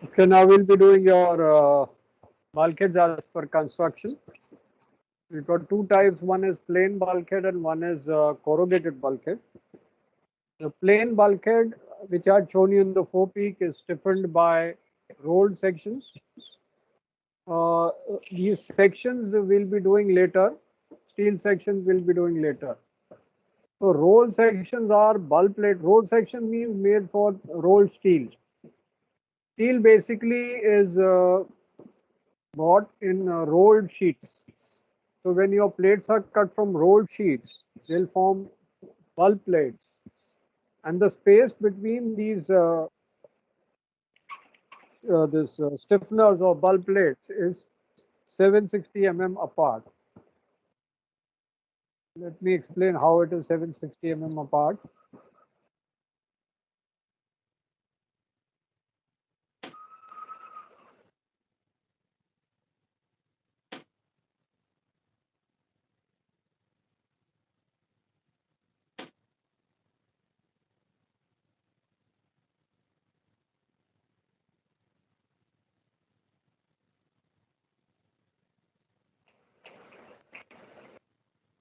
Okay, now we'll be doing your bulkheads as per construction. We've got two types. One is plain bulkhead and one is corrugated bulkhead. The plain bulkhead, which I had shown you in the forepeak, is stiffened by rolled sections. These sections we'll be doing later. Steel sections we'll be doing later. So roll sections are bulk plate. Roll section means made for rolled steel. Steel basically is bought in rolled sheets. So when your plates are cut from rolled sheets, they'll form bulk plates. And the space between these stiffeners or bulk plates is 760 apart. Let me explain how it is 760 apart.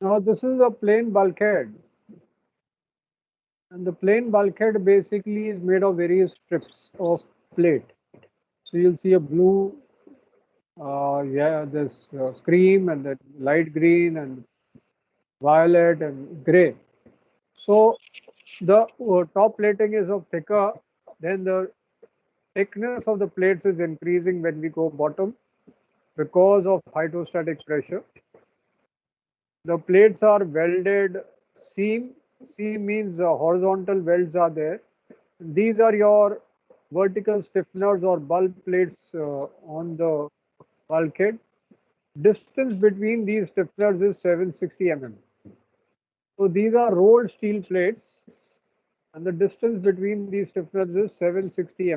Now this is a plain bulkhead. And the plain bulkhead basically is made of various strips of plate. So you'll see a blue, this cream and then light green and violet and gray. So the top plating is of thicker, then the thickness of the plates is increasing when we go bottom because of hydrostatic pressure. The plates are welded seam. Seam means horizontal welds are there. These are your vertical stiffeners or bulk plates on the bulkhead. Distance between these stiffeners is 760 So these are rolled steel plates and the distance between these stiffeners is 760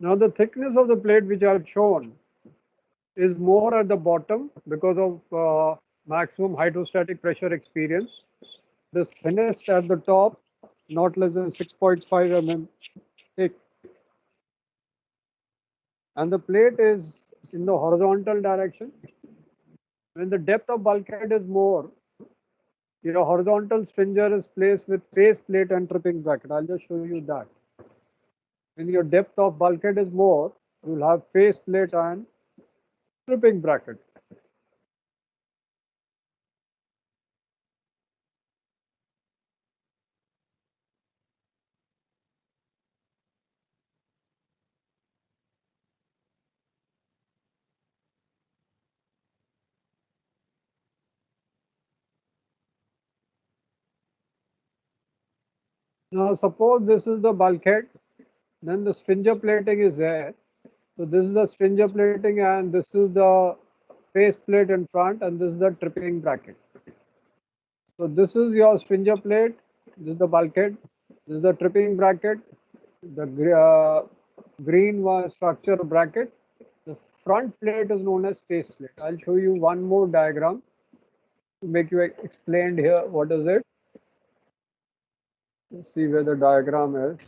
Now the thickness of the plate which I have shown is more at the bottom because of maximum hydrostatic pressure experience. This thinnest at the top, not less than 6.5 thick. And the plate is in the horizontal direction. When the depth of bulkhead is more, your horizontal stringer is placed with face plate and tripping bracket. I'll just show you that. When your depth of bulkhead is more, you'll have face plate and tripping bracket. Now suppose this is the bulkhead, then the stringer plating is there. So this is the stringer plating and this is the face plate in front and this is the tripping bracket. So this is your stringer plate, this is the bulkhead, this is the tripping bracket, the green structure bracket. The front plate is known as face plate. I'll show you one more diagram to make you explained here. What is it? Let's see where the diagram is.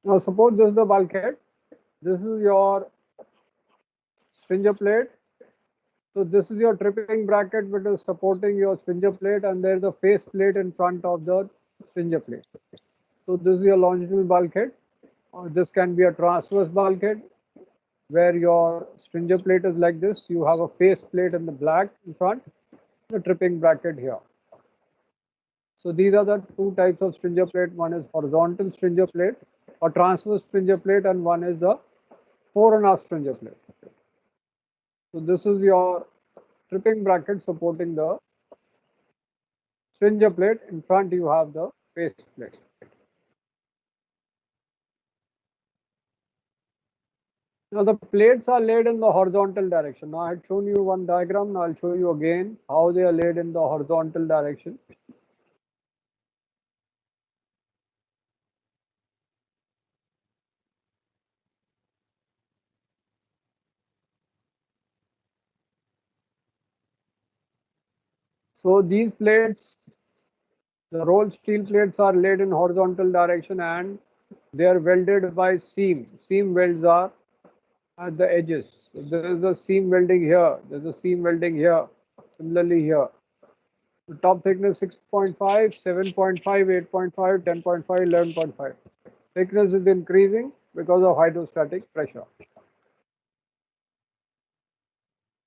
Now suppose this is the bulkhead. This is your stringer plate. So this is your tripping bracket which is supporting your stringer plate and there is a face plate in front of the stringer plate. So this is your longitudinal bulkhead. Or this can be a transverse bulkhead where your stringer plate is like this. You have a face plate in the black in front, the tripping bracket here. So these are the two types of stringer plate. One is horizontal stringer plate or transverse stringer plate and one is a 4.5 stringer plate. So this is your tripping bracket supporting the stringer plate. In front you have the face plate. Now the plates are laid in the horizontal direction. Now I had shown you one diagram. Now I'll show you again how they are laid in the horizontal direction. So these plates, the rolled steel plates are laid in horizontal direction and they are welded by seam. Seam welds are at the edges. So there is a seam welding here. There's a seam welding here. Similarly here. The top thickness 6.5, 7.5, 8.5, 10.5, 11.5. Thickness is increasing because of hydrostatic pressure.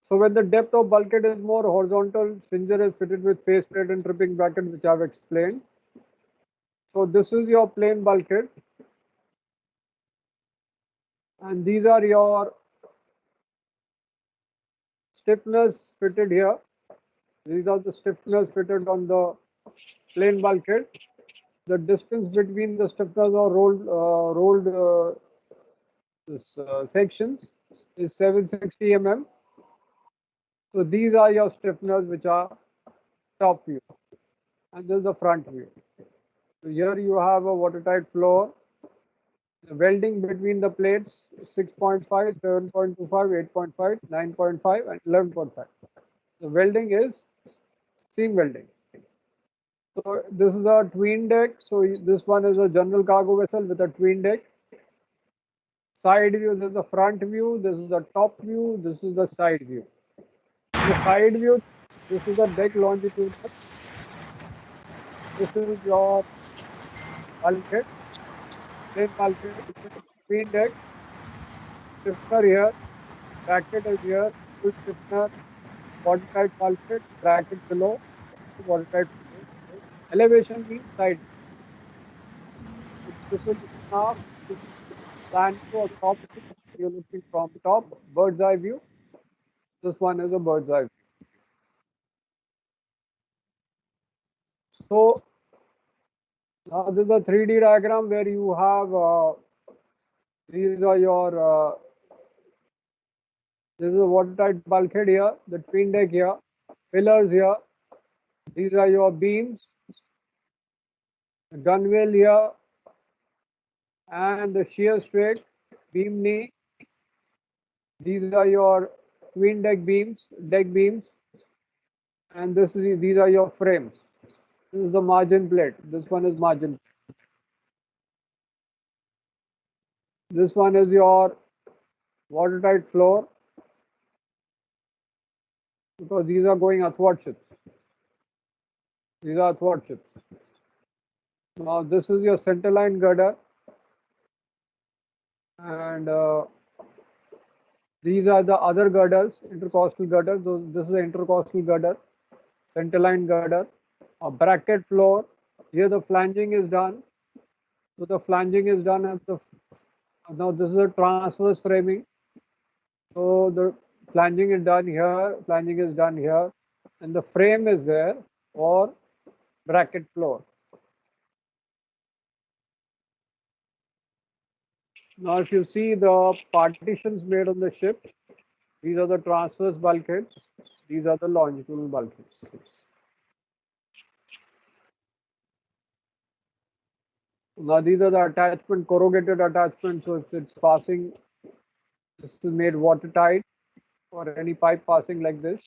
So when the depth of bulkhead is more, horizontal stringer is fitted with faceplate and tripping bracket, which I've explained. So this is your plain bulkhead. And these are your stiffeners fitted here. These are the stiffeners fitted on the plain bulkhead. The distance between the stiffeners or rolled sections is 760 mm. So these are your stiffeners, which are top view, and this is the front view. So here you have a watertight floor. The welding between the plates 6.5, 7.25, 8.5, 9.5, and 11.5. The welding is seam welding. So this is a tween deck. So this one is a general cargo vessel with a tween deck. Side view, this is the front view, this is the top view, this is the side view. The side view, this is the deck longitudinal. This is your bulkhead, plain bulkhead, tween deck, stiffener here, bracket is here, full stiffener, watertight bulkhead, bracket below, watertight. Elevation means side. This is now plan to a top view. You're looking from top, bird's eye view. This one is a bird's eye view. So now this is a 3D diagram where you have these are your this is a watertight bulkhead here, the twin deck here, pillars here. These are your beams, the gunwale here, and the shear strake, beam knee. These are your twin deck beams, and these are your frames. This is the margin plate. This one is margin. This one is your watertight floor, because these are going athwartships. These are athwartships. Now this is your centerline girder, and these are the other girders, intercostal girder. So this is the intercostal girder, centerline girder, a bracket floor. Here the flanging is done. So the flanging is done at the. Now this is a transverse framing. So the flanging is done here, flanging is done here, and the frame is there for bracket floor. Now if you see the partitions made on the ship, these are the transverse bulkheads, these are the longitudinal bulkheads. Now these are the attachment, corrugated attachments. So if it's passing, this is made watertight, or any pipe passing like this.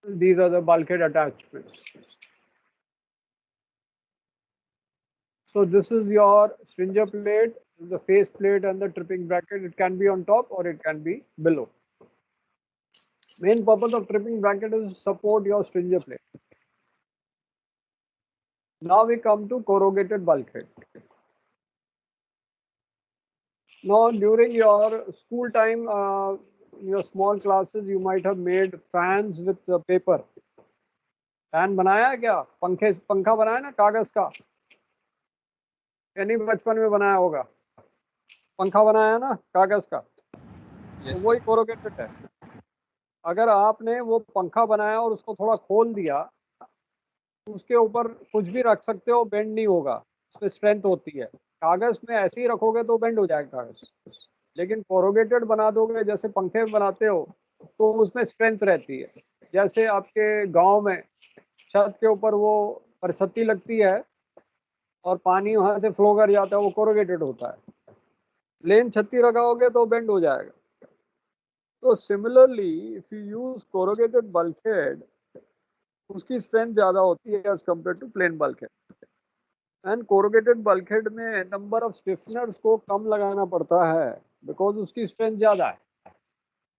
These are the bulkhead attachments. So this is your stringer plate, the face plate and the tripping bracket. It can be on top or it can be below. Main purpose of tripping bracket is to support your stringer plate. Now we come to corrugated bulkhead. Now during your school time, your small classes, you might have made fans with paper. Fan बनाया क्या? पंखा बनाया ना कागज का? यानी बचपन में बनाया होगा. पंखा बनाया ना कागज का? तो वही कोरोगेटेड है. अगर आपने वो पंखा बनाया और उसको थोड़ा खोल दिया, तो उसके ऊपर कुछ भी रख सकते हो, बेंड नहीं होगा, उसमें स्ट्रेंथ होती है. कागज में ऐसे ही रखोगे तो बेंड हो जाएगा कागज. लेकिन कोरोगेटेड बना दोगे जैसे पंखे बनाते हो तो उसमें स्ट्रेंथ रहती है। जैसे आपके गांव में छत के ऊपर वो परछत्ती लगती है और पानी वहां से फ्लो कर जाता है, वो कोरोगेटेड होता है। प्लेन छत्ती लगाओगे तो बेंड हो जाएगा। तो similarly if you use corrugated bulkhead, उसकी स्ट्रेंथ ज्यादा होती है as compare to plain bulkhead. And corrugated bulkhead में नंबर ऑफ स्टिफनर्स को कम लगाना पड़ता है बिकॉज उसकी स्ट्रेंथ ज्यादा है।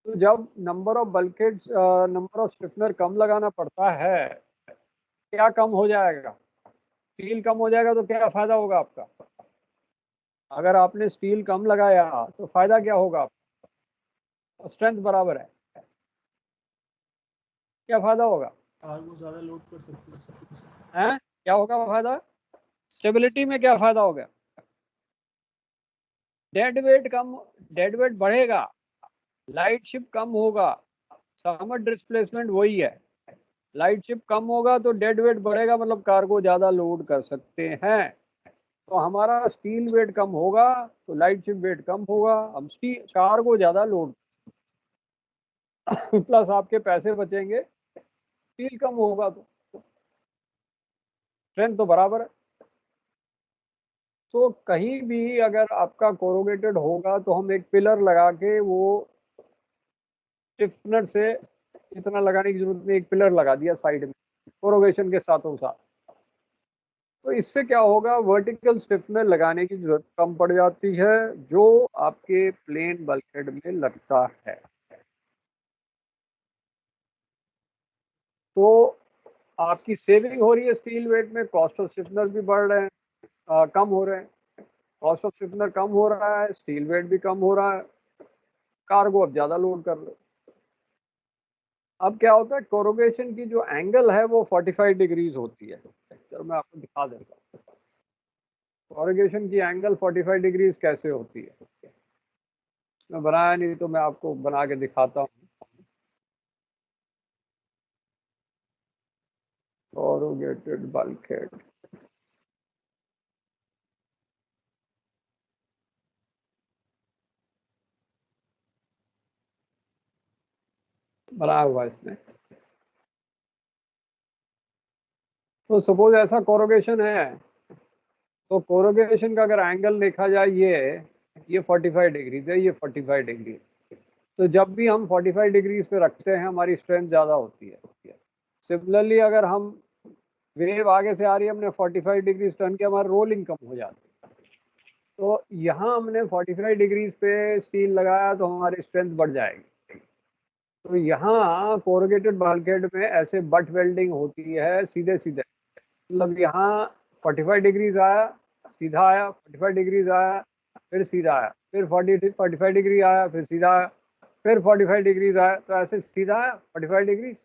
तो जब number of bulkheads, number of stiffener कम लगाना पड़ता है, क्या कम हो जाएगा? स्टील कम हो जाएगा तो क्या फायदा होगा आपका? अगर आपने स्टील कम लगाया तो फायदा क्या होगा आपका? स्ट्रेंथ बराबर है, क्या फायदा होगा? कार को ज्यादा लोड कर सकते हैं? क्या होगा फायदा? स्टेबिलिटी में क्या फायदा होगा? डेड वेट कम, डेड वेट बढ़ेगा, लाइट शिप कम होगा, समर डिस्प्लेसमेंट वही है। लाइट शिप कम होगा तो डेड वेट बढ़ेगा, मतलब कार्गो ज्यादा लोड कर सकते हैं। तो हमारा स्टील वेट कम होगा तो लाइट शिप वेट कम होगा, हम स्टील कार्गो ज्यादा लोड प्लस आपके पैसे बचेंगे, स्टील कम होगा तो स्ट्रेंथ तो बराबर है। तो कहीं भी अगर आपका कोरोगेटेड होगा तो हम एक पिलर लगा के वो स्टिफनर से इतना लगाने की जरूरत नहीं, एक पिलर लगा दिया साइड में कोरोगेशन के साथों साथ। तो इससे क्या होगा, वर्टिकल स्टिफनर लगाने की जरूरत कम पड़ जाती है जो आपके प्लेन बल्कहेड में लगता है। तो आपकी सेविंग हो रही है स्टील वेट में, कॉस्ट ऑफ स्टिफनर भी बढ़ रहे हैं, कम हो रहे हैं। कॉस्ट ऑफ स्टिफनर कम हो रहा है, स्टील वेट भी कम हो रहा है, कार्गो अब ज्यादा लोड कर रहे हो। अब क्या होता है, कोरोगेशन की जो एंगल है वो 45 डिग्रीज होती है। चलो मैं आपको दिखा देता हूँ कोरोगेशन की एंगल 45 डिग्रीज कैसे होती है। मैं बनाया नहीं तो मैं आपको बना के दिखाता हूँ। कोरोगेटेड बल्कहेड, बनाया हुआ है इसने। तो सपोज ऐसा कोरोगेशन है, तो कोरोगेशन का अगर एंगल देखा जाए, ये 45 डिग्रीज है, ये 45 डिग्री। तो जब भी हम 45 डिग्रीज पे रखते हैं हमारी स्ट्रेंथ ज़्यादा होती है। सिमिलरली अगर हम वेव आगे से आ रही है, हमने 45 डिग्रीज टर्न किया, हमारा रोलिंग कम हो जाती है। तो यहाँ हमने 45 डिग्रीज पे स्टील लगाया तो हमारी स्ट्रेंथ बढ़ जाएगी। तो यहाँ कोरोगेटेड बल्कहेड में ऐसे बट वेल्डिंग होती है सीधे सीधे, मतलब यहाँ 45 डिग्रीज आया, सीधा आया, 45 डिग्रीज आया, फिर सीधा आया, फिर 45 डिग्री आया, फिर सीधा आया, फिर 45 डिग्रीज आया, तो ऐसे सीधा आया 45 डिग्रीज,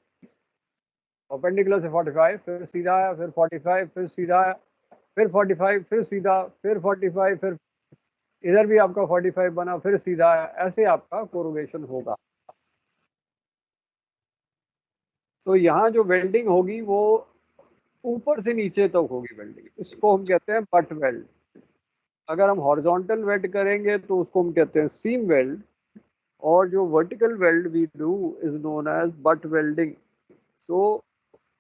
परपेंडिकुलर से 45, फिर सीधा आया, फिर 45, फिर सीधा आया, फिर 45, फिर सीधा, फिर 45, फिर इधर भी आपका 45 बना, फिर सीधा आया, ऐसे आपका कोरोगेशन होगा। तो यहाँ जो वेल्डिंग होगी वो ऊपर से नीचे तक होगी वेल्डिंग, इसको हम कहते हैं बट वेल्ड। अगर हम हॉरिजॉन्टल वेल्ड करेंगे तो उसको हम कहते हैं सीम वेल्ड, और जो vertical weld we do is known as butt welding. So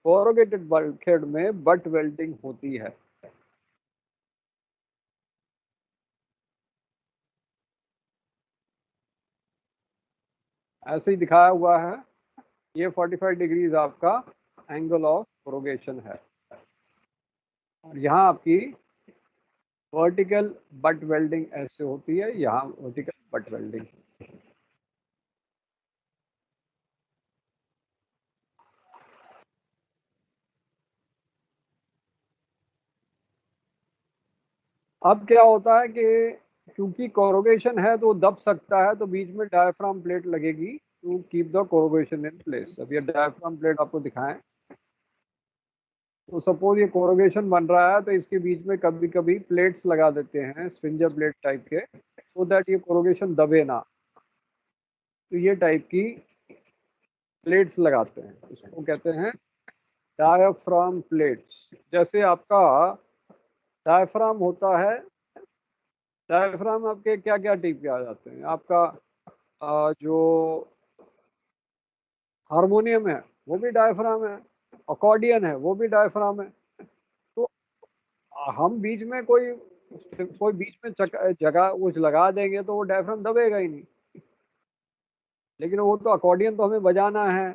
corrugated bulkhead में बट वेल्डिंग होती है। ऐसे ही दिखाया हुआ है, ये 45 डिग्रीज आपका एंगल ऑफ कोरोगेशन है, और यहाँ आपकी वर्टिकल बट वेल्डिंग ऐसे होती है, यहाँ वर्टिकल बट वेल्डिंग। अब क्या होता है कि क्योंकि कोरोगेशन है तो दब सकता है, तो बीच में डायफ्राम प्लेट लगेगी to keep the corrugation in place. अब ये डायफ्राम प्लेट आपको दिखाएं, तो सपोज ये कोरोगेशन बन रहा है तो इसके बीच में कभी कभी प्लेट्स लगा देते हैं स्ट्रिंजर प्लेट टाइप के, सो दैट ये कोरोगेशन दबे ना। तो ये टाइप की प्लेट्स लगाते हैं, इसको कहते हैं डायाफ्राम प्लेट्स। जैसे आपका डायफ्राम होता है, डायफ्राम आपके क्या क्या टाइप के आ जाते हैं? आपका जो हारमोनियम है वो भी डायफ्राम है, अकॉर्डियन है वो भी डायफ्राम है। तो हम बीच में कोई कोई बीच में जगह कुछ लगा देंगे तो वो डायफ्राम दबेगा ही नहीं। लेकिन वो तो अकॉर्डियन तो हमें बजाना है,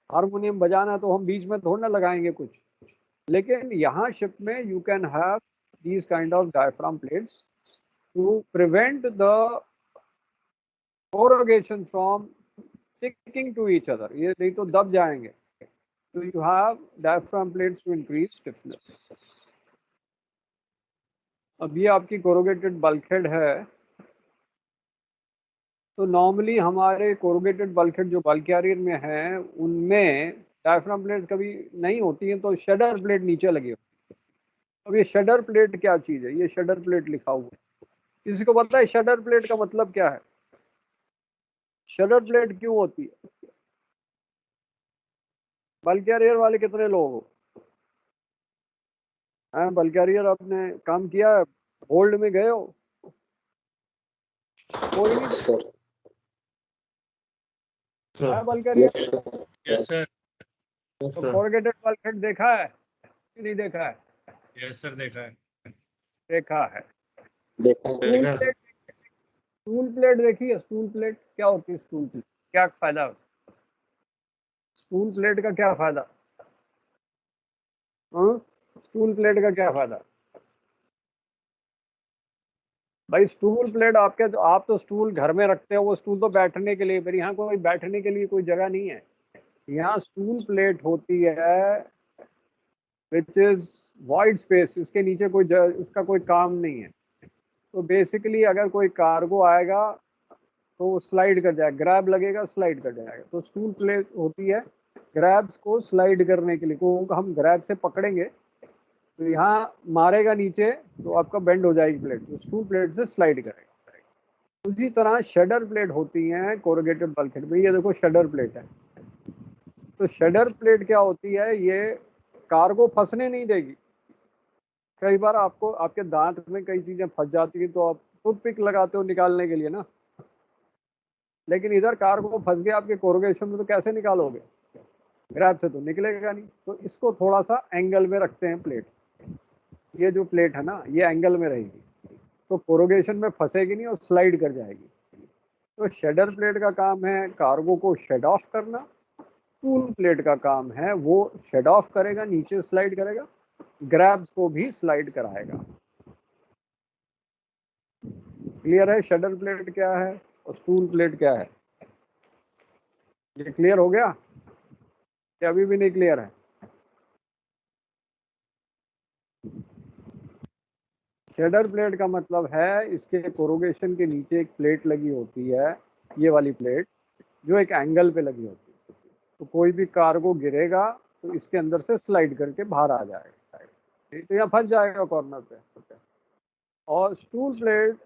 हारमोनियम बजाना है, तो हम बीच में थोड़ा ना लगाएंगे कुछ। लेकिन यहाँ शिप में you can have these kind of diaphragm plates to prevent the corrugation from sticking to each other, ये नहीं तो दब जाएंगे। तो you have diaphragm plates to increase stiffness. अब ये आपकी कोरोगेटेड बल्कहेड है। तो नॉर्मली हमारे कोरोगेटेड बल्कहेड जो बल्क कैरियर में है उनमें डायफ्राम प्लेट्स कभी नहीं होती हैं, तो शडर प्लेट नीचे लगी होती है। अब ये शडर प्लेट क्या चीज़ है? ये शडर प्लेट लिखा हुआ है, किसी को पता है शडर प्लेट का मतलब क्या है? शडर प्लेट क्यों होती है? बल्क कैरियर वाले कितने लोग हो? हैं, बल्क कैरियर आपने काम किया है? होल्ड में गए हो? कोई नहीं सर है बल्क कैरियर? Yes sir. तो कोरोगेटेड बल्कहेड देखा है कि नहीं देखा है? यस सर, देखा है। देखा है। देखा स्टूल प्लेट, स्टूल प्लेट देखी है? स्टूल प्लेट क्या होती है? स्टूल प्लेट क्या फायदा है? स्टूल प्लेट का क्या फायदा? हाँ, स्टूल प्लेट का क्या फायदा? भाई स्टूल प्लेट आपके, तो आप तो स्टूल घर में रखते हो, वो स्टूल तो बैठने के लिए, फिर यहाँ कोई बैठने के लिए कोई जगह नहीं है। यहाँ स्टूल प्लेट होती है विच इज वाइड स्पेस, इसके नीचे कोई उसका कोई काम नहीं है। तो बेसिकली अगर कोई कार्गो आएगा तो वो स्लाइड कर जाएगा, ग्रैब लगेगा स्लाइड कर जाएगा। तो स्टूल प्लेट होती है ग्रैब्स को स्लाइड करने के लिए, को हम ग्रैब से पकड़ेंगे तो यहाँ मारेगा नीचे तो आपका बेंड हो जाएगी प्लेट, तो स्टूल प्लेट से स्लाइड करेगा। उसी तरह शडर प्लेट होती हैं कोरोगेटेड बल्कहेड में। ये देखो शडर प्लेट है। तो शडर प्लेट क्या होती है? ये कार्गो फंसने नहीं देगी। कई बार आपको आपके दांत में कई चीजें फंस जाती है तो आप टूथपिक लगाते हो निकालने के लिए ना, लेकिन इधर कार्गो फंस गया आपके कोरोगेशन में तो कैसे निकालोगे? ग्रैब से तो निकलेगा नहीं। तो इसको थोड़ा सा एंगल में रखते हैं प्लेट। ये जो प्लेट है ना ये एंगल में रहेगी तो कोरोगेशन में फंसेगी नहीं और स्लाइड कर जाएगी। तो शेडर प्लेट का काम है कार्गो को शेड ऑफ करना, स्टूल प्लेट का काम है वो शेड ऑफ करेगा, नीचे स्लाइड करेगा, ग्रैब्स को भी स्लाइड कराएगा। क्लियर है शेडर प्लेट क्या है और स्टूल प्लेट क्या है? ये क्लियर हो गया क्या अभी भी नहीं क्लियर है? शेडर प्लेट का मतलब है इसके कोरोगेशन के नीचे एक प्लेट लगी होती है, ये वाली प्लेट जो एक एंगल पे लगी होती है। तो कोई भी कार्गो गिरेगा तो इसके अंदर से स्लाइड करके बाहर आ जाएगा, तो यहाँ फंस जाएगा कॉर्नर पे। और स्टूल प्लेट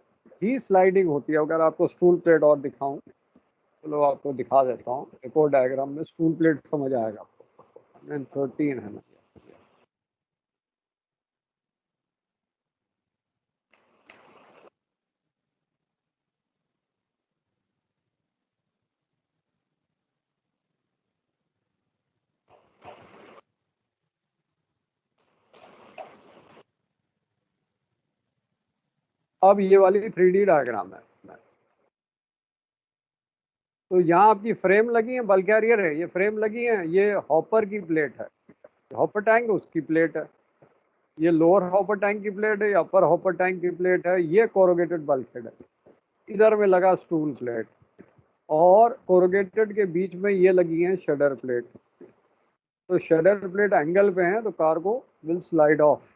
ही स्लाइडिंग होती है। अगर आपको स्टूल प्लेट और दिखाऊं, चलो आपको दिखा देता हूँ एक और डायग्राम में, स्टूल प्लेट समझ आएगा आपको। 13 है ना। अब ये वाली 3D डायग्राम है। तो यहाँ आपकी फ्रेम लगी है, बल्क कैरियर है, ये फ्रेम लगी है, ये हॉपर की प्लेट है, हॉपर टैंक उसकी प्लेट है, ये लोअर हॉपर टैंक की प्लेट है, ये अपर हॉपर टैंक की प्लेट है, ये कोरोगेटेड बल्कहेड है। इधर में लगा स्टूल प्लेट और कोरोगेटेड के बीच में ये लगी है शडर प्लेट। तो शडर प्लेट एंगल पे है तो cargo will slide of.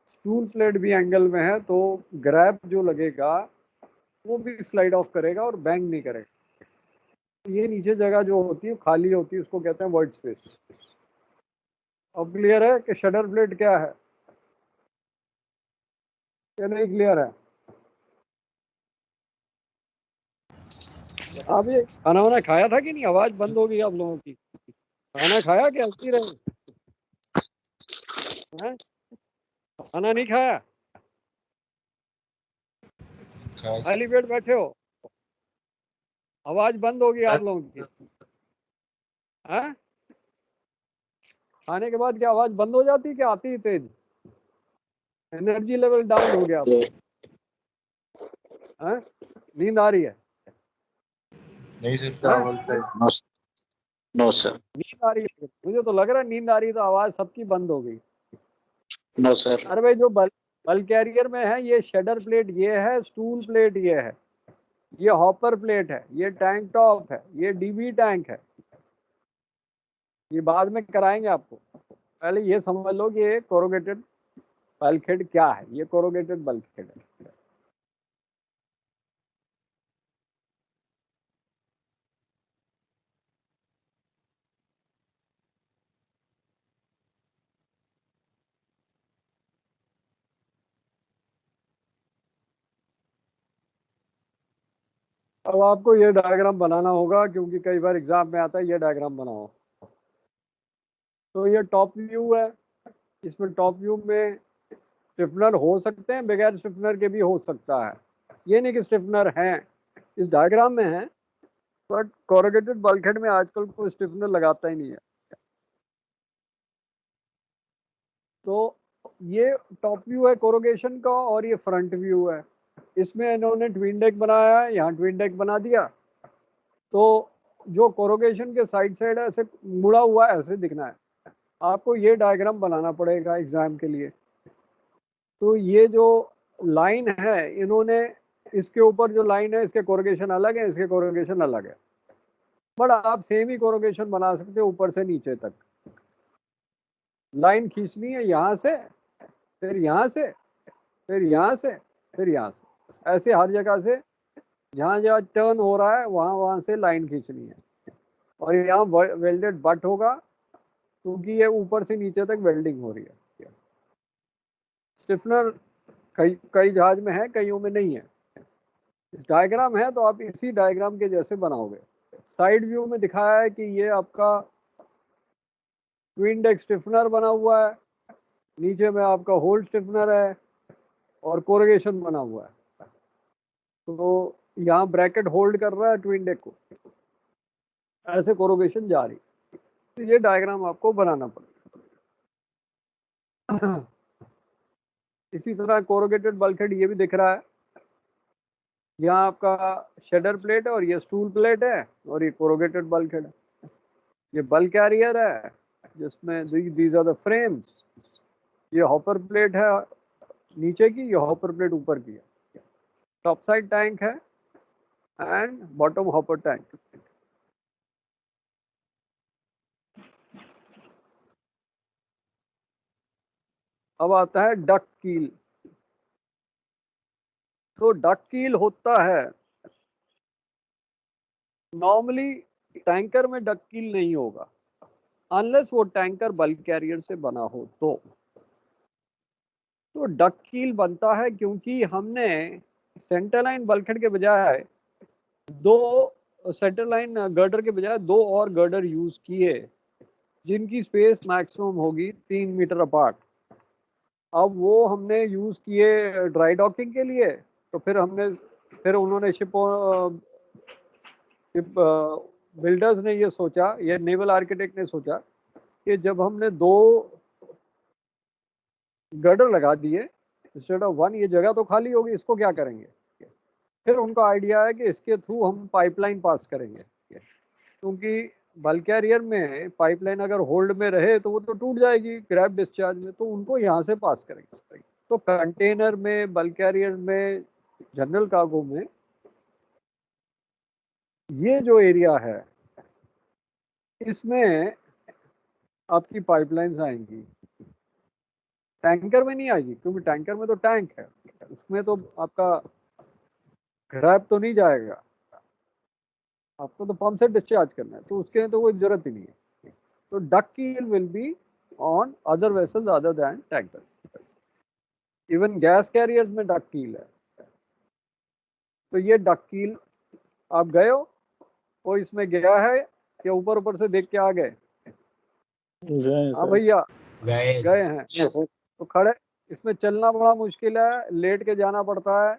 Stool plate भी एंगल में है तो ग्रैब जो लगेगा वो भी स्लाइड ऑफ करेगा और बैंग नहीं करेगा। ये नीचे जगह जो होती है खाली होती है उसको कहते हैं वाइट स्पेस। अब क्लियर है कि शडर प्लेट क्या है या नहीं क्लियर है? आप ये खाना वाना खाया था कि नहीं? आवाज बंद हो गई आप लोगों की। खाना खाया कि हंसती रहे? हैं? खाना नहीं खाया? खाली पेट बैठे हो, आवाज बंद होगी आप लोगों की। हैं? खाने के बाद क्या आवाज बंद हो जाती है, क्या आती है तेज? एनर्जी लेवल डाउन हो गया आपका? हैं? नींद आ रही है? नहीं सर। हैं? No sir. नींद आ रही है? मुझे तो लग रहा है नींद आ रही है, तो आवाज सबकी बंद हो गई। No sir. अरे भाई, जो बल कैरियर में है, ये शेडर प्लेट ये है, स्टूल प्लेट ये है, ये हॉपर प्लेट है, ये टैंक टॉप है, ये डीबी टैंक है। ये बाद में कराएंगे आपको, पहले ये समझ लो कि ये कोरोगेटेड बल्कहेड क्या है। ये कोरोगेटेड बल्कहेड है। अब आपको ये डायग्राम बनाना होगा, क्योंकि कई बार एग्जाम में आता है ये डायग्राम बनाओ। तो ये टॉप व्यू है, इसमें टॉप व्यू में स्टिफनर हो सकते हैं, बगैर स्टिफनर के भी हो सकता है। ये नहीं कि स्टिफनर हैं, इस डायग्राम में है, बट कोरोगेटेड बल्कहेड में आजकल कोई स्टिफनर लगाता ही नहीं है। तो ये टॉप व्यू है कोरोगेशन का, और ये फ्रंट व्यू है। इसमें इन्होंने ट्विन डेक बनाया है, यहाँ ट्विन डेक बना दिया, तो जो कोरोगेशन के साइड साइड ऐसे मुड़ा हुआ ऐसे दिखना है। आपको ये डायग्राम बनाना पड़ेगा एग्जाम के लिए। तो ये जो लाइन है, इन्होंने इसके ऊपर जो लाइन है, इसके कोरोगेशन अलग है, इसके कोरोगेशन अलग है, बट आप सेम ही कोरोगेशन बना सकते हो ऊपर से नीचे तक। लाइन खींचनी है यहाँ से, फिर यहाँ से, फिर यहाँ से, फिर यहाँ से, ऐसे हर जगह से जहाँ जहाँ टर्न हो रहा है वहाँ वहाँ से लाइन खींचनी है। और यहाँ वेल्डेड बट होगा, क्योंकि ये ऊपर से नीचे तक वेल्डिंग हो रही है। स्टिफनर कई जहाज में है, कईयों में नहीं है। डायग्राम है तो आप इसी डायग्राम के जैसे बनाओगे। साइड व्यू में दिखाया है कि ये आपका ट्विन डेक स्टिफनर बना हुआ है, नीचे में आपका होल्ड स्टिफनर है, और कोरोगेशन बना हुआ है। तो यहाँ ब्रैकेट होल्ड कर रहा है ट्विन डेक को, ऐसे कोरोगेशन जारी। तो ये डायग्राम आपको बनाना पड़ेगा। इसी तरह कोरोगेटेड बल्कहेड ये भी दिख रहा है। यहाँ आपका शेडर प्लेट है, और ये स्टूल प्लेट है, और ये कोरोगेटेड बल्कहेड है। ये बल्क कैरियर है, जिसमें दीज आर द फ्रेम्स। ये हॉपर प्लेट है नीचे की, ये हॉपर प्लेट ऊपर की है। टॉप साइड टैंक है एंड बॉटम हॉपर टैंक। अब आता है डक कील। तो डक कील होता है, नॉर्मली टैंकर में डक कील नहीं होगा, अनलेस वो टैंकर बल्क कैरियर से बना हो। तो डक कील बनता है क्योंकि हमने सेंटर लाइन बल्कहेड के बजाय दो सेंटर लाइन गर्डर के बजाय दो और गर्डर यूज किए, जिनकी स्पेस मैक्सिमम होगी 3 मीटर अपार्ट। अब वो हमने यूज किए ड्राई डॉकिंग के लिए, तो फिर उन्होंने शिप बिल्डर्स ने ये सोचा, ये नेवल आर्किटेक्ट ने सोचा कि जब हमने दो गर्डर लगा दिए इंस्टेड ऑफ वन, ये जगह तो खाली होगी, इसको क्या करेंगे। फिर उनका आइडिया है कि इसके थ्रू हम पाइपलाइन पास करेंगे, क्योंकि बल्क कैरियर में पाइपलाइन अगर होल्ड में रहे तो वो तो टूट जाएगी ग्रैब डिस्चार्ज में, तो उनको यहाँ से पास करेंगे। तो कंटेनर में, बल्क कैरियर में, जनरल कार्गो में ये जो एरिया है, इसमें आपकी पाइपलाइंस आएंगी। टैंकर में नहीं आएगी, क्योंकि टैंकर में तो टैंक है, उसमें तो आपका ग्रैब तो नहीं जाएगा, आपको तो पंप से डिस्चार्ज करना है, तो उसके लिए तो कोई जरूरत ही नहीं है। तो डक कील will be on other vessels other than tanker. Even gas carriers में डक कील है। तो ये डक कील आप गए हो, वो इसमें गया है या ऊपर ऊपर से देख के आ गए? हाँ भैया, गए हैं। तो खड़े, इसमें चलना बड़ा मुश्किल है, लेट के जाना पड़ता है,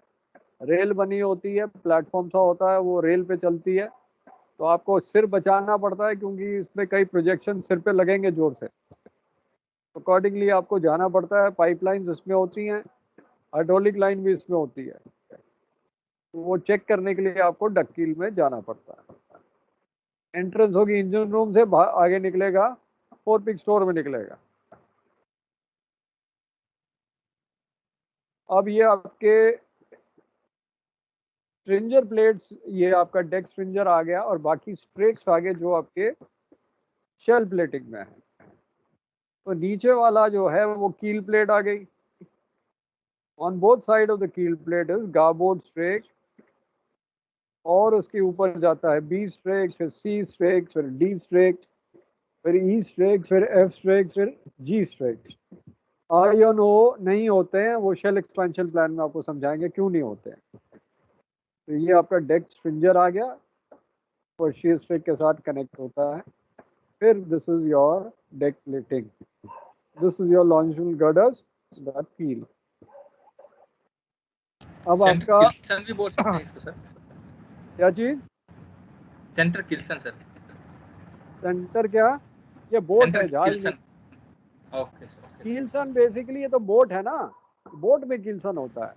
रेल बनी होती है, प्लेटफॉर्म सा होता है, वो रेल पे चलती है, तो आपको सिर बचाना पड़ता है क्योंकि इसमें कई प्रोजेक्शन सिर पे लगेंगे जोर से। अकॉर्डिंगली आपको जाना पड़ता है। पाइपलाइंस इसमें होती हैं, हाइड्रोलिक लाइन भी इसमें होती है, तो वो चेक करने के लिए आपको डक्कील में जाना पड़ता है। एंट्रेंस होगी इंजन रूम से, आगे निकलेगा फोरपिक स्टोर में निकलेगा। अब ये आपके स्ट्रिंजर प्लेट्स, ये आपका डेक स्ट्रिंजर आ गया, और बाकी स्ट्रेक्स आगे जो आपके शेल प्लेटिंग में है। तो नीचे वाला जो है वो कील प्लेट आ गई। On both side of the कील प्लेट इज गार्बोर्ड स्ट्रेक, और उसके ऊपर जाता है बी स्ट्रेक, फिर सी स्ट्रेक, फिर डी स्ट्रेक, फिर ई स्ट्रेक, फिर एफ स्ट्रेक, फिर जी स्ट्रेक। आई और ओ नहीं होते हैं, वो शेल एक्सपेंशन प्लान में आपको समझाएंगे क्यों नहीं होते हैं। तो ये आपका डेक स्ट्रिंजर आ गया, और शीयर स्ट्रेक के साथ कनेक्ट होता है। फिर this is your deck plating, this is your longitudinal girders that कील। अब आपका किल्सन भी बोल सकते हैं इसको सर? क्या चीज? Centre किल्सन sir. सेंटर क्या? ये बोट है, सेंटर जहाज में। Keelson. Okay sir. Keelson basically ये तो बोट है ना, बोट में कीलसन होता है,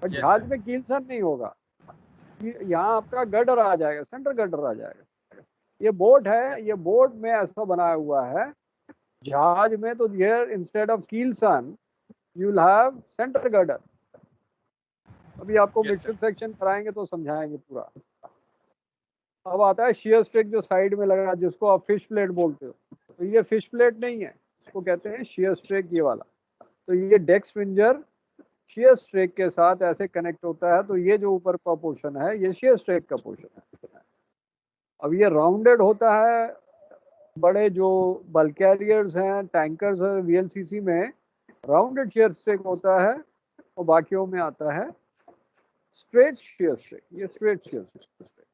और Yes, जहाज sir. में कीलसन नहीं होगा। यहाँ आपका गर्डर आ जाएगा, सेंटर गर्डर आ जाएगा। ये बोट है, ये बोट में ऐसा बनाया हुआ है। जहाज में तो ये instead of keelson you will have centre girder. अभी आपको Yes, मिक्सड सेक्शन कराएंगे तो समझाएंगे पूरा। अब आता है शियर स्ट्रेक जो साइड में लगा, जिसको आप फिश प्लेट बोलते हो। तो ये फिश प्लेट नहीं है, इसको कहते हैं शियर स्ट्रेक, ये वाला। तो ये डेक स्ट्रिंजर शियर स्ट्रेक के साथ ऐसे कनेक्ट होता है, तो ये जो ऊपर का पोर्शन है ये शियर स्ट्रेक का पोर्शन है। अब ये राउंडेड होता है। बड़े जो बल्क कैरियर्स हैं, टैंकर्स हैं, वीएलसीसी में राउंडेड शियर स्ट्रेक होता है, और बाकियों में आता है स्ट्रेट शियर स्ट्रेक। ये स्ट्रेट शियर स्ट्रेक।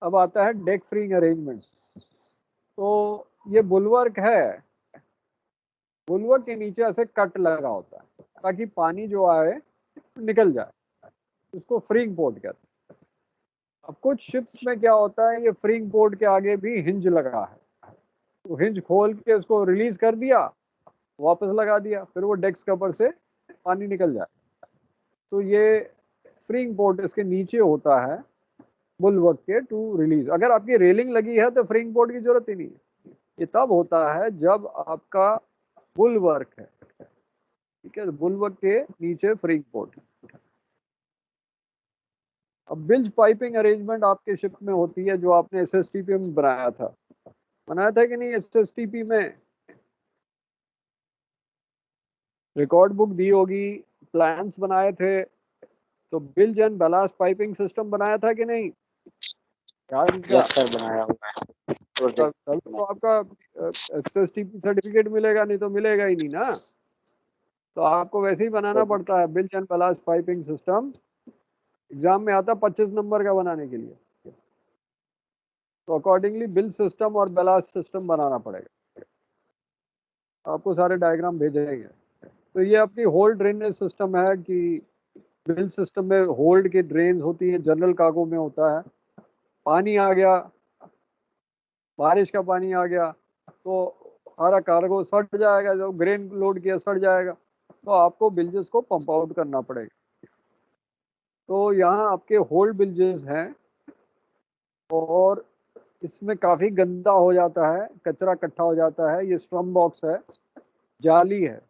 अब आता है डेक फ्रीइंग अरेंजमेंट्स। तो ये बुलवर्क है, बुलवर्क के नीचे ऐसे कट लगा होता है ताकि पानी जो आए निकल जाए, इसको फ्रीइंग पोर्ट कहते हैं। अब कुछ शिप्स में क्या होता है, ये फ्रीइंग पोर्ट के आगे भी हिंज लगा है, तो हिंज खोल के इसको रिलीज कर दिया, वापस लगा दिया, फिर वो डेक्स कवर से पानी निकल जाए। तो ये फ्रीइंग पोर्ट इसके नीचे होता है बुलवर्क के टू रिलीज। अगर आपकी रेलिंग लगी है तो फ्रीइंग पोर्ट की जरूरत ही नहीं है। ये तब होता है जब आपका बुलवर्क है, ठीक है, बुलवर्क के नीचे फ्रीइंग पोर्ट। अब बिल्ज पाइपिंग अरेंजमेंट आपके शिप में होती है, जो आपने एसएसटीपी में बनाया था कि नहीं? एसएसटीपी में रिकॉर्ड बुक दी होगी, प्लान्स बनाए थे, तो builds and ballast piping system बनाया था कि नहीं? यस सर, बनाया हुआ है प्रोजेक्ट। तब तो आपका एसएसटीपी सर्टिफिकेट मिलेगा, नहीं तो मिलेगा ही नहीं ना। तो आपको वैसे ही बनाना पड़ता है bilge and ballast piping system. Exam में आता 25 नंबर का बनाने के लिए, तो अकॉर्डिंगली बिल सिस्टम और बलास्ट सिस्टम बनाना पड़ेगा। आपको सारे डायग्राम भेजेंगे। तो ये अपनी होल्ड ड्रेनेज सिस्टम है कि बिल सिस्टम में होल्ड की ड्रेन्स होती है, जनरल कार्गो में होता है। पानी आ गया, बारिश का पानी आ गया, तो सारा कार्गो सड़ जाएगा, जब ग्रेन लोड किया सड़ जाएगा, तो आपको बिल्जेस को पंप आउट करना पड़ेगा। तो यहाँ आपके होल्ड बिल्जेस हैं, और इसमें काफ़ी गंदा हो जाता है, कचरा इकट्ठा हो जाता है। ये स्ट्रम बॉक्स है, जाली है।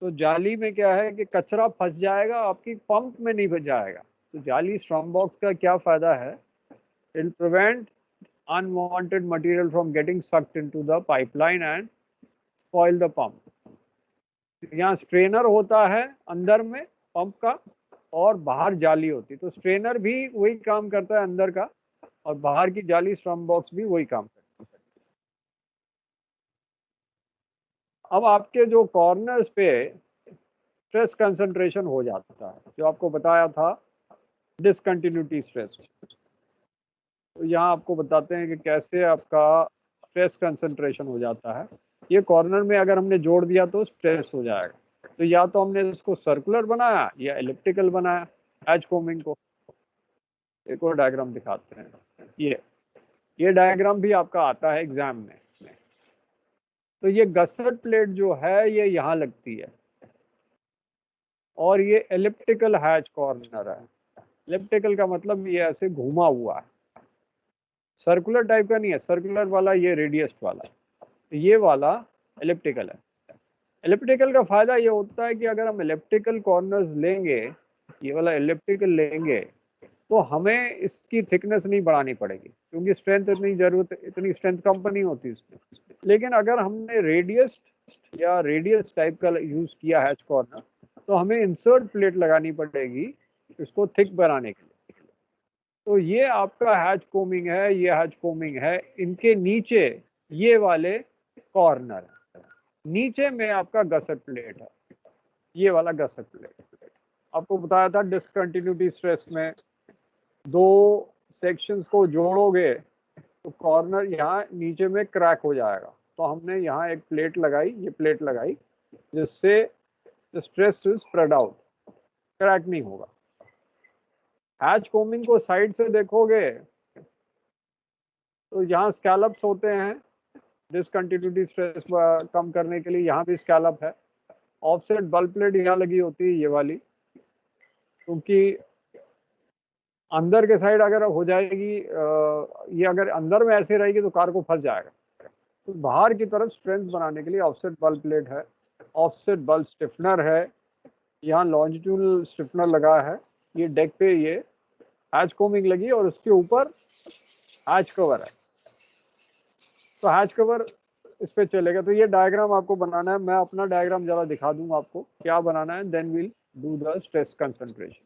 तो जाली में क्या है कि कचरा फंस जाएगा, आपकी पंप में नहीं फंस जाएगा। तो जाली स्ट्रम बॉक्स का क्या फ़ायदा है? It prevent unwanted material from getting sucked into the pipeline and spoil the pump। यहाँ स्ट्रेनर होता है अंदर में पंप का, और बाहर जाली होती है। तो स्ट्रेनर भी वही काम करता है अंदर का, और बाहर की जाली स्ट्रम बॉक्स भी वही काम करता है। अब आपके जो कॉर्नर्स पे स्ट्रेस कंसंट्रेशन हो जाता है, जो आपको बताया था डिसकंटिन्यूटी स्ट्रेस। तो यहाँ आपको बताते हैं कि कैसे आपका स्ट्रेस कंसंट्रेशन हो जाता है। ये कॉर्नर में अगर हमने जोड़ दिया तो स्ट्रेस हो जाएगा। तो या तो हमने इसको सर्कुलर बनाया या एलिप्टिकल बनाया हैच कोमिंग को। एक और डायग्राम दिखाते हैं। ये डायग्राम भी आपका आता है एग्जाम में। तो ये गसट प्लेट जो है ये यहाँ लगती है और ये एलिप्टिकल हैच कॉर्नर है। एलिप्टिकल का मतलब ये ऐसे घुमा हुआ है, सर्कुलर टाइप का नहीं है। सर्कुलर वाला ये रेडियस वाला, तो ये वाला एलिप्टिकल है। एलिप्टिकल का फायदा ये होता है कि अगर हम एलिप्टिकल कॉर्नर्स लेंगे, ये वाला एलिप्टिकल लेंगे, तो हमें इसकी थिकनेस नहीं बढ़ानी पड़ेगी क्योंकि स्ट्रेंथ इतनी स्ट्रेंथ कम नहीं होती इसमें। लेकिन अगर हमने रेडियस टाइप का यूज किया हैच कॉर्नर, तो हमें इंसर्ट प्लेट लगानी पड़ेगी इसको थिक बनाने के लिए। तो ये आपका हैच कोमिंग है, ये हैच कोमिंग है। इनके नीचे ये वाले कॉर्नर, नीचे में आपका गसट प्लेट है, ये वाला गसट प्लेट। आपको बताया था डिसकंटिन्यूटी स्ट्रेस में दो सेक्शंस को जोड़ोगे तो कॉर्नर यहाँ नीचे में क्रैक हो जाएगा। तो हमने यहाँ एक प्लेट लगाई, ये प्लेट लगाई जिससे stress is spread out, crack नहीं होगा। हैच कोमिंग को साइड से देखोगे तो यहाँ स्कैलप्स होते हैं डिसकंटिन्यूटी स्ट्रेस कम करने के लिए। यहाँ भी स्कैलप है। ऑफसेट बल्ब प्लेट यहाँ लगी होती है, ये वाली, क्योंकि अंदर के साइड अगर हो जाएगी, ये अगर अंदर में ऐसे रहेगी तो कार को फंस जाएगा। तो बाहर की तरफ स्ट्रेंथ बनाने के लिए ऑफसेट बल्ब प्लेट है, ऑफसेट बल्ब स्टिफनर है, यहाँ लॉन्जिट्यूडनल स्टिफनर लगा है। ये डेक पे ये हैच कोमिंग लगी और उसके ऊपर हैच कवर है। तो हैच कवर इस पे चलेगा। तो ये डायग्राम आपको बनाना है। मैं अपना डायग्राम जरा दिखा दूंगा आपको क्या बनाना है, then will do the stress concentration.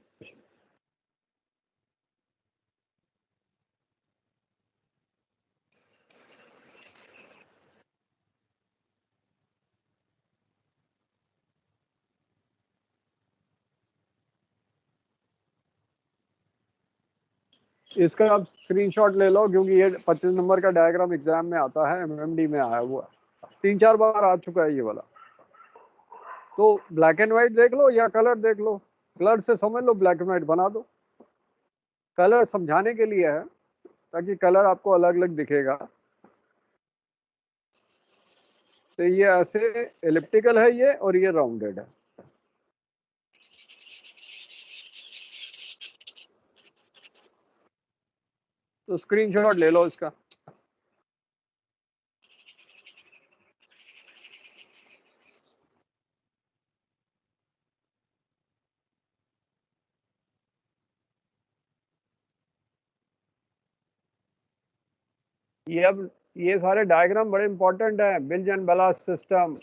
इसका आप स्क्रीनशॉट ले लो क्योंकि ये 25 नंबर का डायग्राम एग्जाम में आता है, एमएमडी में आया हुआ 3-4 बार आ चुका है ये वाला। तो ब्लैक एंड व्हाइट देख लो या कलर देख लो, कलर से समझ लो, ब्लैक एंड व्हाइट बना दो। कलर समझाने के लिए है ताकि कलर आपको अलग अलग दिखेगा। तो ये ऐसे एलिप्टिकल है ये, और ये राउंडेड है। तो स्क्रीनशॉट ले लो इसका। ये सारे डायग्राम बड़े इंपॉर्टेंट हैं। Bilge and ballast system,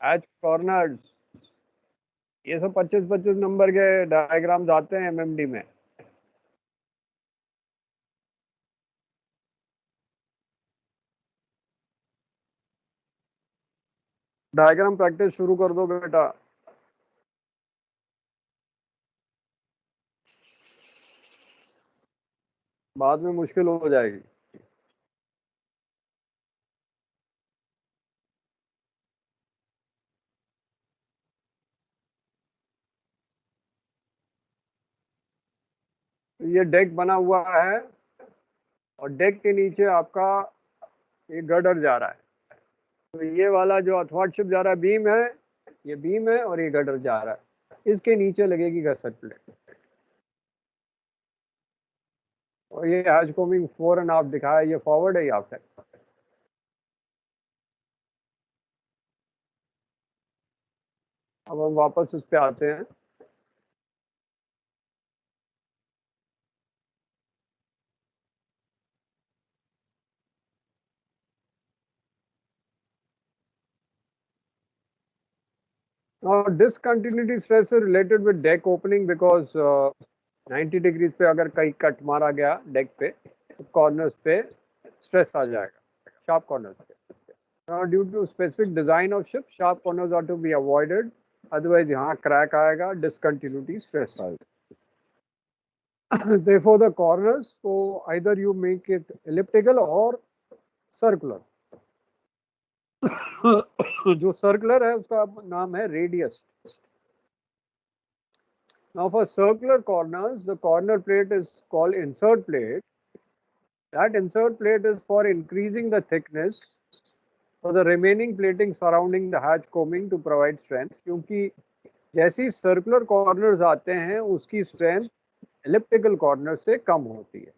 hatch corners, ये सब 25-25 नंबर के डायग्राम्स आते हैं एमएमडी में। डायग्राम प्रैक्टिस शुरू कर दो बेटा। बाद में मुश्किल हो जाएगी। ये डेक बना हुआ है और डेक के नीचे आपका ये गर्डर जा रहा है। तो ये वाला जो अथवार्डशिप जा रहा है, बीम है, ये बीम है और ये गर्डर जा रहा है। इसके नीचे लगेगी गसट प्लेट। और ये हैच कोमिंग 4.5 दिखाया, ये फॉरवर्ड है या बैक। अब हम वापस इस पे आते हैं। Now discontinuity stress is related with deck opening because 90 degrees पे अगर कहीं कट मारा गया डेक पे तो कॉर्नर्स पे स्ट्रेस आ जाएगा, शार्प कॉर्नर्स पे। Now due to specific design of ship, sharp corners are to be avoided, otherwise यहाँ क्रैक आएगा, discontinuity stress आएगा। Therefore the corners, so either you make it elliptical or circular. जो circular है उसका नाम है radius. Now for circular corners, the corner plate is called insert plate. That insert plate is for increasing the thickness for the remaining plating surrounding the hatch combing to provide strength. क्योंकि जैसी circular corners आते हैं उसकी strength elliptical corner से कम होती है.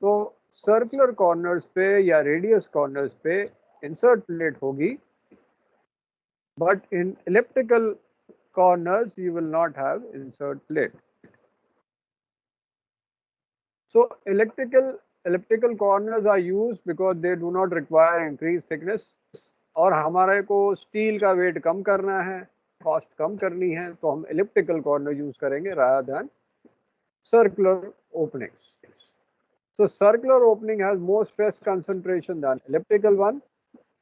तो circular corners पे या रेडियस कॉर्नर्स पे इंसर्ट प्लेट होगी, but in elliptical corners you will not have insert plate. So elliptical corners are used because they do not require increased thickness. और हमारे को स्टील का वेट कम करना है, कॉस्ट कम करनी है, तो हम elliptical corner यूज करेंगे rather than circular openings. So circular opening has more stress concentration than elliptical one.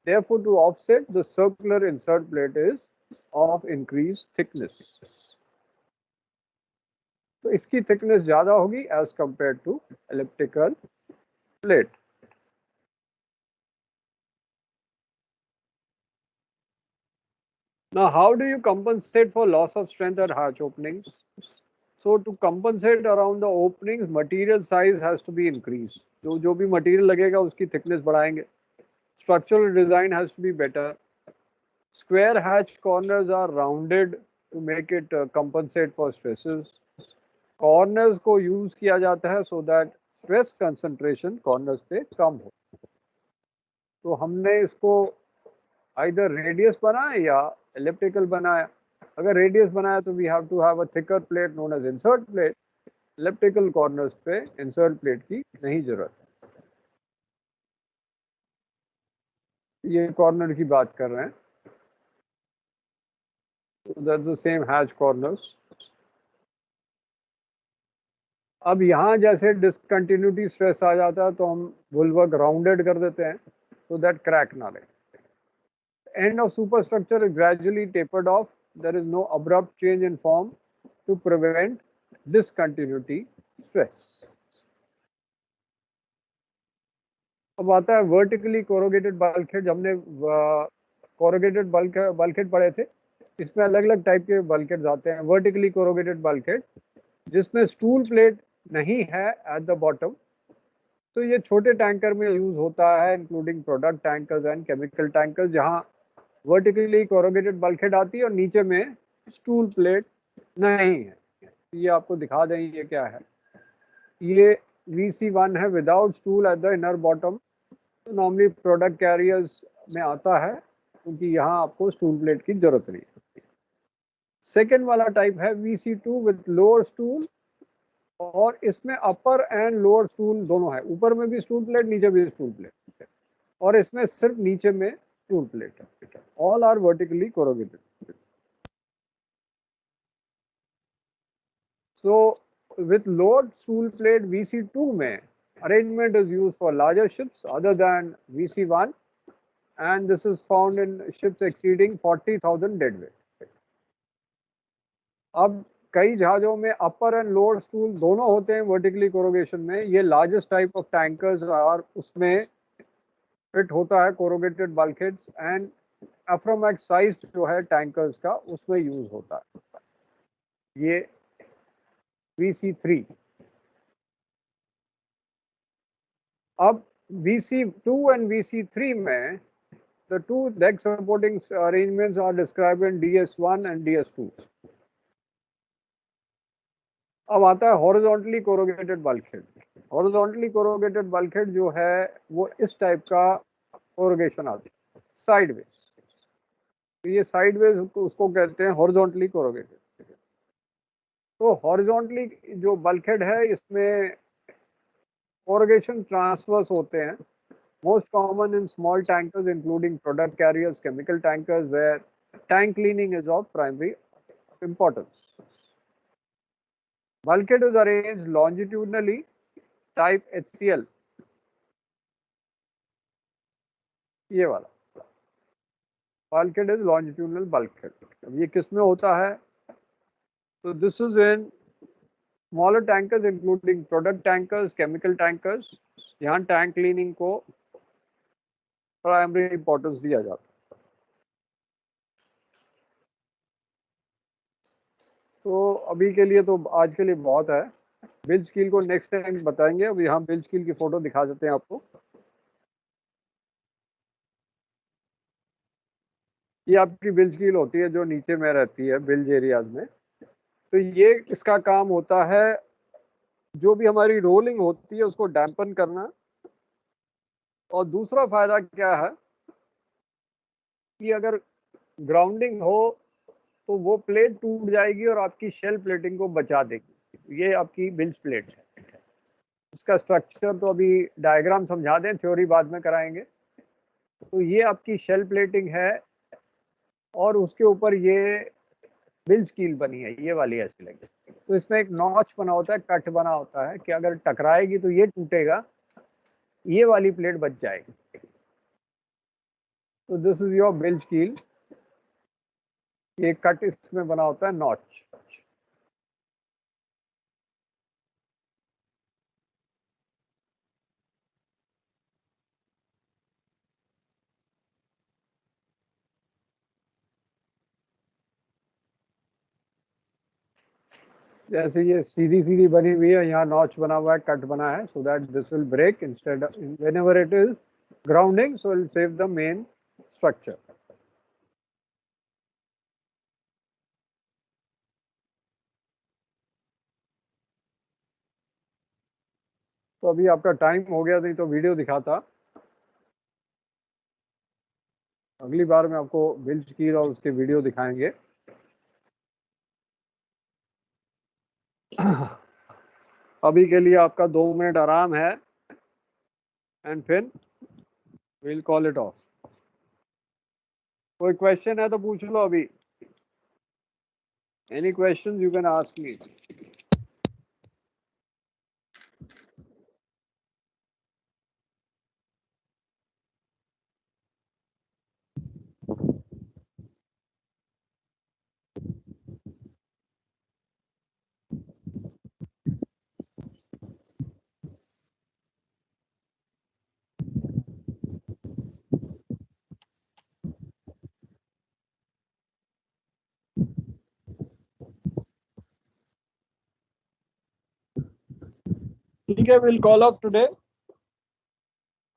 Therefore, to offset, the circular insert plate is of increased thickness. तो इसकी thickness ज्यादा होगी as compared to elliptical plate. Now, how do you compensate for loss of strength at hatch openings? So to compensate around the openings, material size has to be increased. जो भी material लगेगा उसकी thickness बढ़ाएंगे. Structural design has to be better. Square hatch corners are rounded to make it compensate for stresses. Corners को use किया जाता है so that stress concentration corners पे कम हो. तो हमने इसको either radius बनाया या elliptical बनाया. अगर radius बनाया तो we have to have a thicker plate known as insert plate. Elliptical corners पे insert plate की नहीं जरूरत. ये corner की बात कर रहे हैं. So that's the same hatch corners. अब यहाँ जैसे डिसकंटिन्यूटी स्ट्रेस आ जाता है तो हम बुलवर्क राउंडेड कर देते हैं so that crack ना लगे. End of superstructure is gradually tapered off. There is no abrupt change in form to prevent discontinuity stress. अब आता है vertically corrugated bulkhead. हमने corrugated bulkhead पढ़े थे. इसमें अलग-अलग टाइप के bulkheads आते हैं. Vertically corrugated bulkhead जिसमें stool plate नहीं है at the bottom. तो ये छोटे टैंकर में यूज होता है, including product tankers and chemical tankers, जहां वर्टिकली कोरोगेटेड बल्कहेड आती है और नीचे में स्टूल प्लेट नहीं है. ये आपको दिखा दें ये क्या है. ये VC1 है without stool at the inner bottom. Normally product carriers में आता है क्योंकि यहाँ आपको स्टूल प्लेट की जरूरत नहीं है. सेकेंड वाला टाइप है VC2 विद लोअर स्टूल, और इसमें अपर एंड लोअर स्टूल दोनों है. ऊपर में भी स्टूल प्लेट, नीचे भी स्टूल प्लेट, और इसमें सिर्फ नीचे में स्टूल प्लेट है. All are vertically corrugated. So with lower stool plate VC2 में arrangement is used for larger ships other than VC1, and this is found in ships exceeding 40,000 dead weight. अब कई जहाजों में अपर एंड लोअर स्टूल दोनों होते हैं vertically कोरोगेशन में. ये लार्जेस्ट टाइप ऑफ टैंकर्स और उसमें फिट होता है कोरोगेटेड बल्कहेड्स, एंड अफ्रोमैक्स साइज जो है टैंकर्स का उसमें यूज होता है. ये VC3. अब VC2 एंड VC3 में the two deck supporting arrangements are described in DS1 and DS2. अब आता है horizontally corrugated bulkhead. Horizontally corrugated bulkhead जो है वो इस टाइप का कोरोगेशन आता है, साइडवेज. तो ये साइडवेज उसको कहते हैं हॉरिजॉन्टली कोरोगेटेड. तो हॉरिजॉन्टली जो बल्कहेड है इसमें कोरोगेशन ट्रांसवर्स होते हैं. Most common in small tankers including product carriers, chemical tankers, where tank cleaning is of primary importance. Bulkhead is arranged longitudinally, type HCl. ये वाला bulkhead is longitudinal bulkhead. अब ये किस में होता है? तो this is in smaller tankers including product tankers, chemical tankers. यहाँ टैंक क्लीनिंग को प्राइमरी इंपॉर्टेंस दिया जाता है. तो अभी के लिए तो आज के लिए बहुत है। बिल्ज कील को नेक्स्ट टाइम बताएंगे। अभी यहाँ बिल्ज कील की फोटो दिखा देते हैं आपको। ये आपकी बिल्ज कील होती है जो नीचे में रहती है बिल्ज एरियाज में। तो ये इसका काम होता है, जो भी हमारी रोलिंग होती है उसको डैम्पन करना। और दूसरा फायदा क्या है कि अगर ग्राउंडिंग हो तो वो प्लेट टूट जाएगी और आपकी शेल प्लेटिंग को बचा देगी। ये आपकी बिल्ज प्लेट है। इसका स्ट्रक्चर तो अभी डायग्राम समझा दें, थ्योरी बाद में कराएंगे। तो ये आपकी शेल प्लेटिंग है और उसके ऊपर ये बिल्ज कील बनी है, ये वाली ऐसी लगी। तो इसमें एक नॉच बना होता है, कट बना होता है कि अगर टकराएगी तो ये टूटेगा, ये वाली प्लेट बच जाएगी। तो दिस इज योर बिल्ज कील। ये कट इसमें बना होता है, नॉच। जैसे ये सीधी सीधी बनी हुई है, यहाँ नॉच बना हुआ है, कट बना है, so that this will break instead whenever it is grounding, so it save the main structure. तो अभी आपका टाइम हो गया, नहीं तो वीडियो दिखाता। अगली बार में आपको बिल्ज कील और उसके वीडियो दिखाएंगे। अभी के लिए आपका 2 मिनट आराम है एंड फिर विल कॉल इट ऑफ। कोई क्वेश्चन है तो पूछ लो अभी। Any question you can ask me. ठीक है, will call of today.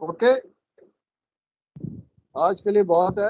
Okay, आज के लिए बहुत है।